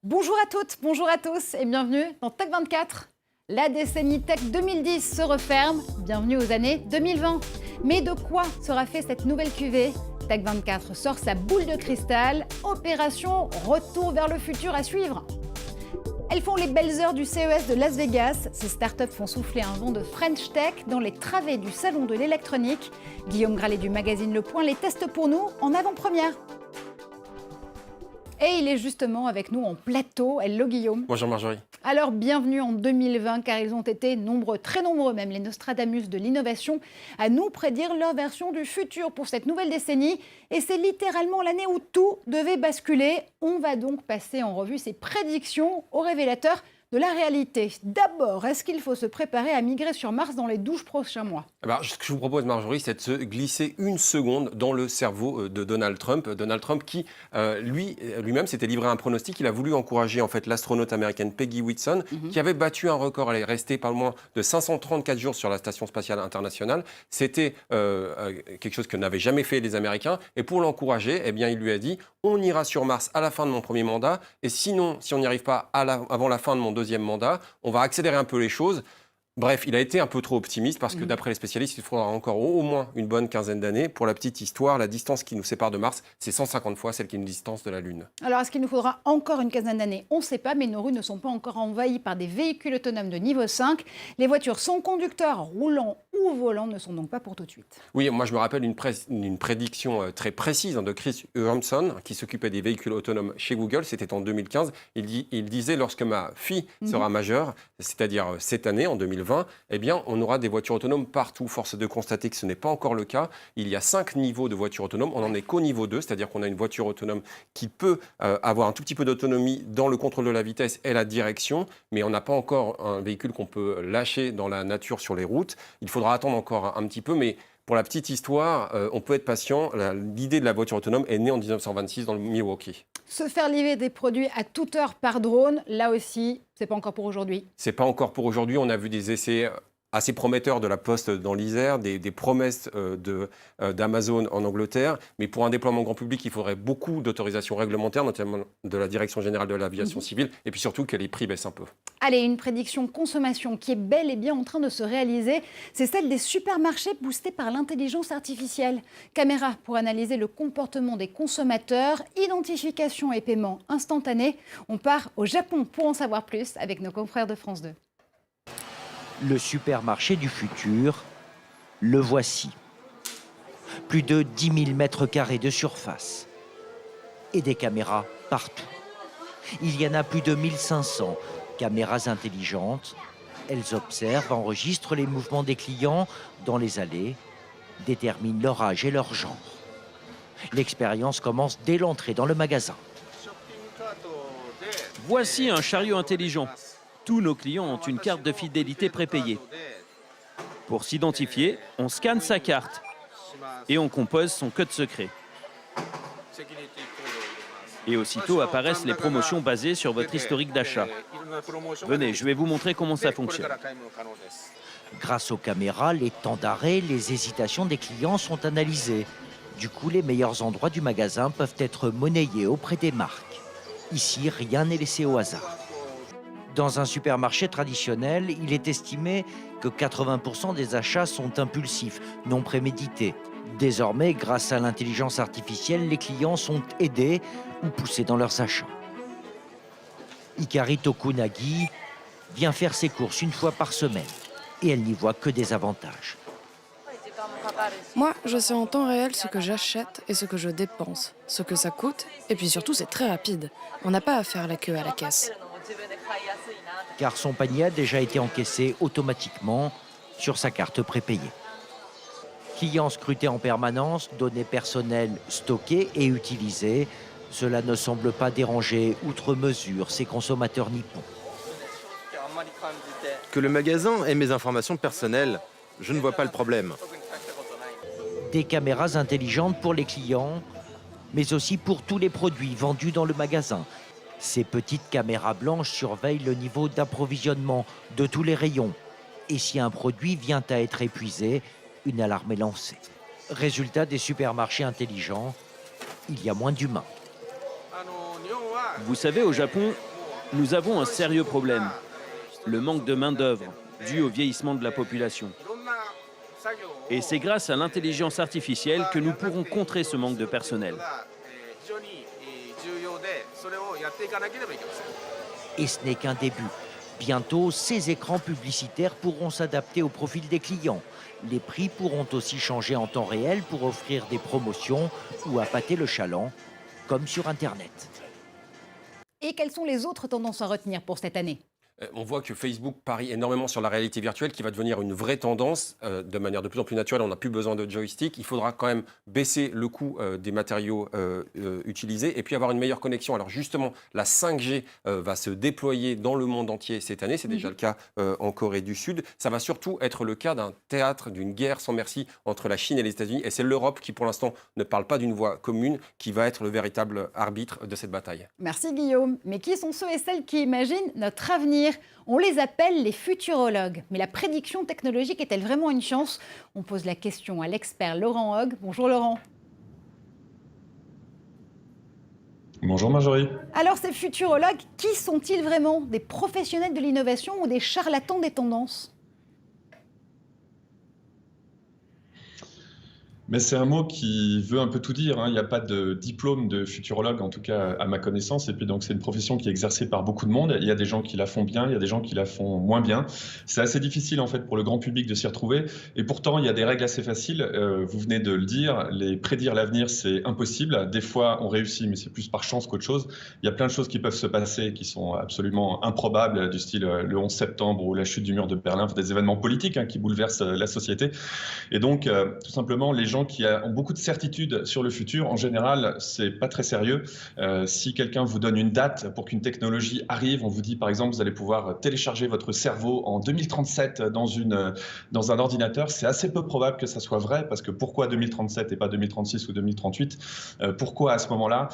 Bonjour à toutes, bonjour à tous et bienvenue dans Tech 24. La décennie Tech 2010 se referme, bienvenue aux années 2020. Mais de quoi sera fait cette nouvelle cuvée? Tech 24 sort sa boule de cristal, opération retour vers le futur à suivre. Elles font les belles heures du CES de Las Vegas. Ces startups font souffler un vent de French Tech dans les travées du salon de l'électronique. Guillaume Gralet du magazine Le Point les teste pour nous en avant-première. Et il est justement avec nous en plateau. Hello Guillaume. Bonjour Marjorie. Alors bienvenue en 2020 car ils ont été nombreux, très nombreux même, les Nostradamus de l'innovation à nous prédire leur version du futur pour cette nouvelle décennie. Et c'est littéralement l'année où tout devait basculer. On va donc passer en revue ces prédictions au révélateur de la réalité. D'abord, est-ce qu'il faut se préparer à migrer sur Mars dans les 12 prochains mois? Alors, ce que je vous propose, Marjorie, c'est de se glisser une seconde dans le cerveau de Donald Trump. Donald Trump qui, lui-même, s'était livré à un pronostic. Il a voulu encourager en fait l'astronaute américaine Peggy Whitson, qui avait battu un record. Elle est restée pas moins de 534 jours sur la Station spatiale internationale. C'était quelque chose que n'avaient jamais fait les Américains. Et pour l'encourager, eh bien, il lui a dit « On ira sur Mars à la fin de mon premier mandat. Et sinon, si on n'y arrive pas avant la fin de mon deuxième mandat, on va accélérer un peu les choses. » Bref, il a été un peu trop optimiste parce que d'après les spécialistes, il faudra encore au moins une bonne quinzaine d'années. Pour la petite histoire, la distance qui nous sépare de Mars, c'est 150 fois celle qui nous distance de la Lune. Alors, est-ce qu'il nous faudra encore une quinzaine d'années? On ne sait pas, mais nos rues ne sont pas encore envahies par des véhicules autonomes de niveau 5. Les voitures sans conducteur, roulant ou volant ne sont donc pas pour tout de suite. Oui, moi je me rappelle une prédiction très précise de Chris Urmson, qui s'occupait des véhicules autonomes chez Google. C'était en 2015. Il disait, lorsque ma fille sera majeure, c'est-à-dire cette année, en 2020, eh bien, on aura des voitures autonomes partout. Force est de constater que ce n'est pas encore le cas. Il y a 5 niveaux de voitures autonomes. On n'en est qu'au niveau 2, c'est-à-dire qu'on a une voiture autonome qui peut avoir un tout petit peu d'autonomie dans le contrôle de la vitesse et la direction, mais on n'a pas encore un véhicule qu'on peut lâcher dans la nature sur les routes. Il faudra attendre encore un petit peu, mais pour la petite histoire, on peut être patient. L'idée de la voiture autonome est née en 1926 dans le Milwaukee. Se faire livrer des produits à toute heure par drone, là aussi, c'est pas encore pour aujourd'hui. C'est pas encore pour aujourd'hui. On a vu des essais assez prometteurs de la Poste dans l'Isère, des promesses d'Amazon en Angleterre. Mais pour un déploiement grand public, il faudrait beaucoup d'autorisations réglementaires, notamment de la Direction générale de l'aviation civile, et puis surtout que les prix baissent un peu. Allez, une prédiction consommation qui est bel et bien en train de se réaliser, c'est celle des supermarchés boostés par l'intelligence artificielle. Caméra pour analyser le comportement des consommateurs, identification et paiement instantané. On part au Japon pour en savoir plus avec nos confrères de France 2. Le supermarché du futur, le voici. Plus de 10 000 mètres carrés de surface et des caméras partout. Il y en a plus de 1500 caméras intelligentes. Elles observent, enregistrent les mouvements des clients dans les allées, déterminent leur âge et leur genre. L'expérience commence dès l'entrée dans le magasin. Voici un chariot intelligent. Tous nos clients ont une carte de fidélité prépayée. Pour s'identifier, on scanne sa carte et on compose son code secret. Et aussitôt apparaissent les promotions basées sur votre historique d'achat. Venez, je vais vous montrer comment ça fonctionne. Grâce aux caméras, les temps d'arrêt, les hésitations des clients sont analysés. Du coup, les meilleurs endroits du magasin peuvent être monnayés auprès des marques. Ici, rien n'est laissé au hasard. Dans un supermarché traditionnel, il est estimé que 80% des achats sont impulsifs, non prémédités. Désormais, grâce à l'intelligence artificielle, les clients sont aidés ou poussés dans leurs achats. Hikari Tokunagi vient faire ses courses une fois par semaine et elle n'y voit que des avantages. Moi, je sais en temps réel ce que j'achète et ce que je dépense, ce que ça coûte, et puis surtout, c'est très rapide. On n'a pas à faire la queue à la caisse. Car son panier a déjà été encaissé automatiquement sur sa carte prépayée. Clients scrutés en permanence, données personnelles stockées et utilisées, cela ne semble pas déranger outre mesure ces consommateurs nippons. Que le magasin ait mes informations personnelles, je ne vois pas le problème. Des caméras intelligentes pour les clients, mais aussi pour tous les produits vendus dans le magasin. Ces petites caméras blanches surveillent le niveau d'approvisionnement de tous les rayons. Et si un produit vient à être épuisé, une alarme est lancée. Résultat des supermarchés intelligents, il y a moins d'humains. Vous savez, au Japon, nous avons un sérieux problème. Le manque de main-d'œuvre, dû au vieillissement de la population. Et c'est grâce à l'intelligence artificielle que nous pourrons contrer ce manque de personnel. Et ce n'est qu'un début. Bientôt, ces écrans publicitaires pourront s'adapter au profil des clients. Les prix pourront aussi changer en temps réel pour offrir des promotions ou appâter le chaland, comme sur Internet. Et quelles sont les autres tendances à retenir pour cette année ? On voit que Facebook parie énormément sur la réalité virtuelle qui va devenir une vraie tendance de manière de plus en plus naturelle. On n'a plus besoin de joystick. Il faudra quand même baisser le coût des matériaux utilisés et puis avoir une meilleure connexion. Alors justement, la 5G va se déployer dans le monde entier cette année. C'est déjà le cas en Corée du Sud. Ça va surtout être le cas d'un théâtre, d'une guerre sans merci entre la Chine et les États-Unis. Et c'est l'Europe qui, pour l'instant, ne parle pas d'une voix commune qui va être le véritable arbitre de cette bataille. Merci Guillaume. Mais qui sont ceux et celles qui imaginent notre avenir ? On les appelle les futurologues. Mais la prédiction technologique est-elle vraiment une chance ? On pose la question à l'expert Laurent Hogg. Bonjour Laurent. Bonjour Marjorie. Alors ces futurologues, qui sont-ils vraiment ? Des professionnels de l'innovation ou des charlatans des tendances ? Mais c'est un mot qui veut un peu tout dire, hein. Il n'y a pas de diplôme de futurologue, en tout cas à ma connaissance. Et puis donc c'est une profession qui est exercée par beaucoup de monde. Il y a des gens qui la font bien, il y a des gens qui la font moins bien. C'est assez difficile en fait pour le grand public de s'y retrouver. Et pourtant il y a des règles assez faciles. Vous venez de le dire, prédire l'avenir c'est impossible. Des fois on réussit, mais c'est plus par chance qu'autre chose. Il y a plein de choses qui peuvent se passer qui sont absolument improbables, du style le 11 septembre ou la chute du mur de Berlin, des événements politiques qui bouleversent la société. Et donc tout simplement les gens qui ont beaucoup de certitudes sur le futur, en général, c'est pas très sérieux. Si quelqu'un vous donne une date pour qu'une technologie arrive, on vous dit par exemple vous allez pouvoir télécharger votre cerveau en 2037 dans un ordinateur, c'est assez peu probable que ça soit vrai, parce que pourquoi 2037 et pas 2036 ou 2038 ? Pourquoi à ce moment-là ?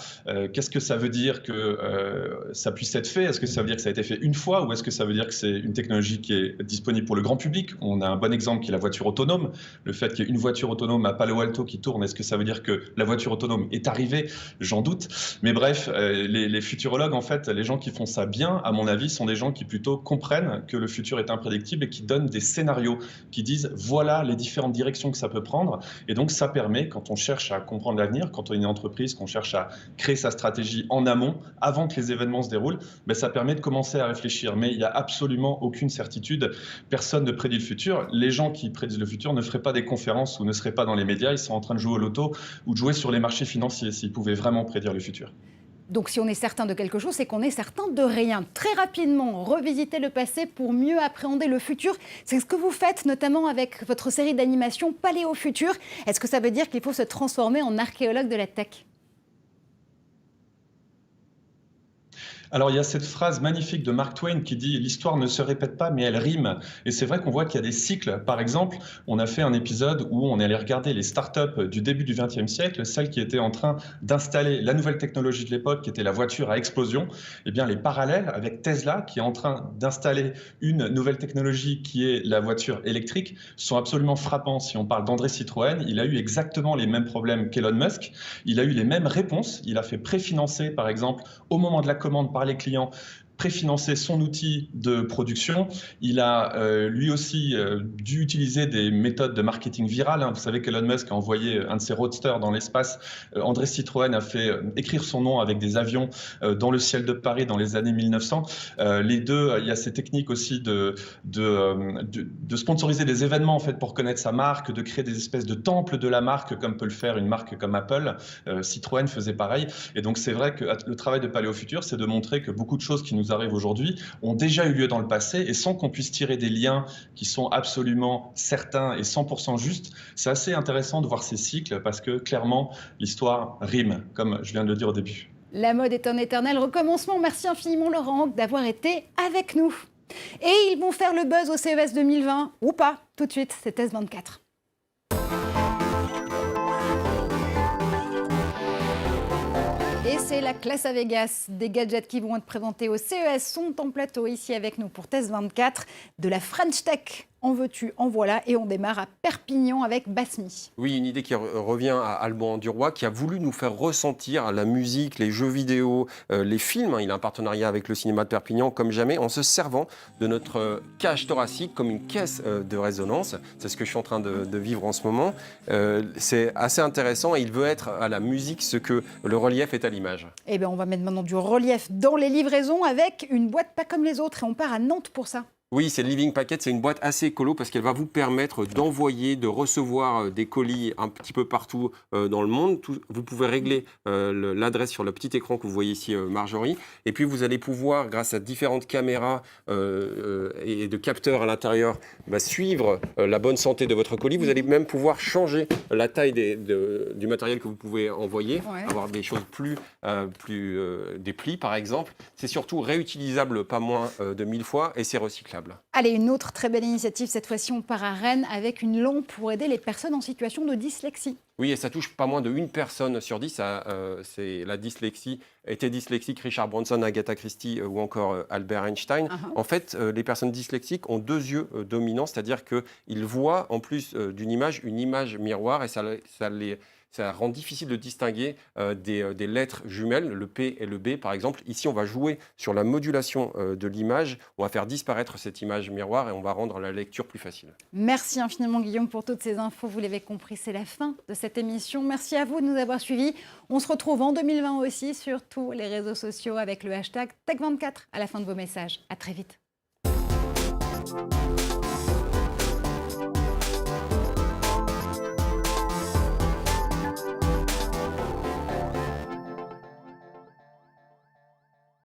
Qu'est-ce que ça veut dire que ça puisse être fait ? Est-ce que ça veut dire que ça a été fait une fois, ou est-ce que ça veut dire que c'est une technologie qui est disponible pour le grand public ? On a un bon exemple qui est la voiture autonome. Le fait qu'il y ait une voiture autonome à Palo Alto qui tourne, est-ce que ça veut dire que la voiture autonome est arrivée ? J'en doute. Mais bref, les futurologues, en fait, les gens qui font ça bien, à mon avis, sont des gens qui plutôt comprennent que le futur est imprédictible et qui donnent des scénarios, qui disent voilà les différentes directions que ça peut prendre. Et donc ça permet, quand on cherche à comprendre l'avenir, quand on est une entreprise, qu'on cherche à créer sa stratégie en amont, avant que les événements se déroulent, ça permet de commencer à réfléchir. Mais il n'y a absolument aucune certitude. Personne ne prédit le futur. Les gens qui prédisent le futur ne feraient pas des conférences ou ne seraient pas dans les médias. Ils sont en train de jouer au loto ou de jouer sur les marchés financiers s'ils pouvaient vraiment prédire le futur. Donc si on est certain de quelque chose, c'est qu'on est certain de rien. Très rapidement, revisiter le passé pour mieux appréhender le futur. C'est ce que vous faites notamment avec votre série d'animation Paléo Futur. Est-ce que ça veut dire qu'il faut se transformer en archéologue de la tech ? Alors il y a cette phrase magnifique de Mark Twain qui dit « L'histoire ne se répète pas, mais elle rime ». Et c'est vrai qu'on voit qu'il y a des cycles. Par exemple, on a fait un épisode où on est allé regarder les startups du début du XXe siècle, celles qui étaient en train d'installer la nouvelle technologie de l'époque, qui était la voiture à explosion. Eh bien, les parallèles avec Tesla, qui est en train d'installer une nouvelle technologie qui est la voiture électrique, sont absolument frappants. Si on parle d'André Citroën, il a eu exactement les mêmes problèmes qu'Elon Musk. Il a eu les mêmes réponses. Il a fait préfinancer, par exemple, au moment de la commande par les clients, préfinancer son outil de production. Il a lui aussi dû utiliser des méthodes de marketing viral. Vous savez qu'Elon Musk a envoyé un de ses roadsters dans l'espace. André Citroën a fait écrire son nom avec des avions dans le ciel de Paris dans les années 1900. Les deux, il y a ces techniques aussi de sponsoriser des événements en fait, pour connaître sa marque, de créer des espèces de temples de la marque, comme peut le faire une marque comme Apple. Citroën faisait pareil. Et donc c'est vrai que le travail de Paléo Futur, c'est de montrer que beaucoup de choses qui nous arrivent aujourd'hui ont déjà eu lieu dans le passé, et sans qu'on puisse tirer des liens qui sont absolument certains et 100% justes, c'est assez intéressant de voir ces cycles parce que clairement l'histoire rime, comme je viens de le dire au début. La mode est un éternel recommencement. Merci infiniment Laurent d'avoir été avec nous. Et ils vont faire le buzz au CES 2020 ou pas. Tout de suite, c'est S24. c'est la classe à Vegas. Des gadgets qui vont être présentés au CES sont en plateau ici avec nous pour Test 24. De la French Tech, en veux-tu, en voilà. Et on démarre à Perpignan avec Basmi. Oui, une idée qui revient à Alban Duroy, qui a voulu nous faire ressentir la musique, les jeux vidéo, les films. Il a un partenariat avec le cinéma de Perpignan comme jamais, en se servant de notre cage thoracique comme une caisse de résonance. C'est ce que je suis en train de vivre en ce moment. C'est assez intéressant et il veut être à la musique ce que le relief est à l'image. Eh bien, on va mettre maintenant du relief dans les livraisons avec une boîte pas comme les autres. Et on part à Nantes pour ça. Oui, c'est le Living Packet, c'est une boîte assez écolo parce qu'elle va vous permettre d'envoyer, de recevoir des colis un petit peu partout dans le monde. Vous pouvez régler l'adresse sur le petit écran que vous voyez ici, Marjorie. Et puis vous allez pouvoir, grâce à différentes caméras et de capteurs à l'intérieur, suivre la bonne santé de votre colis. Vous allez même pouvoir changer la taille du matériel que vous pouvez envoyer, avoir des choses des plis par exemple. C'est surtout réutilisable pas moins de 1000 fois et c'est recyclable. Allez, une autre très belle initiative, cette fois-ci on part à Rennes avec une lampe pour aider les personnes en situation de dyslexie. Oui, et ça touche pas moins de 1 personne sur 10. C'est la dyslexie, était dyslexique Richard Branson, Agatha Christie ou encore Albert Einstein. En fait, les personnes dyslexiques ont 2 yeux dominants, c'est-à-dire qu'ils voient en plus d'une image, une image miroir et ça rend difficile de distinguer des lettres jumelles, le P et le B par exemple. Ici, on va jouer sur la modulation de l'image, on va faire disparaître cette image miroir et on va rendre la lecture plus facile. Merci infiniment Guillaume pour toutes ces infos. Vous l'avez compris, c'est la fin de cette émission. Merci à vous de nous avoir suivis. On se retrouve en 2020 aussi sur tous les réseaux sociaux avec le hashtag Tech24 à la fin de vos messages. À très vite.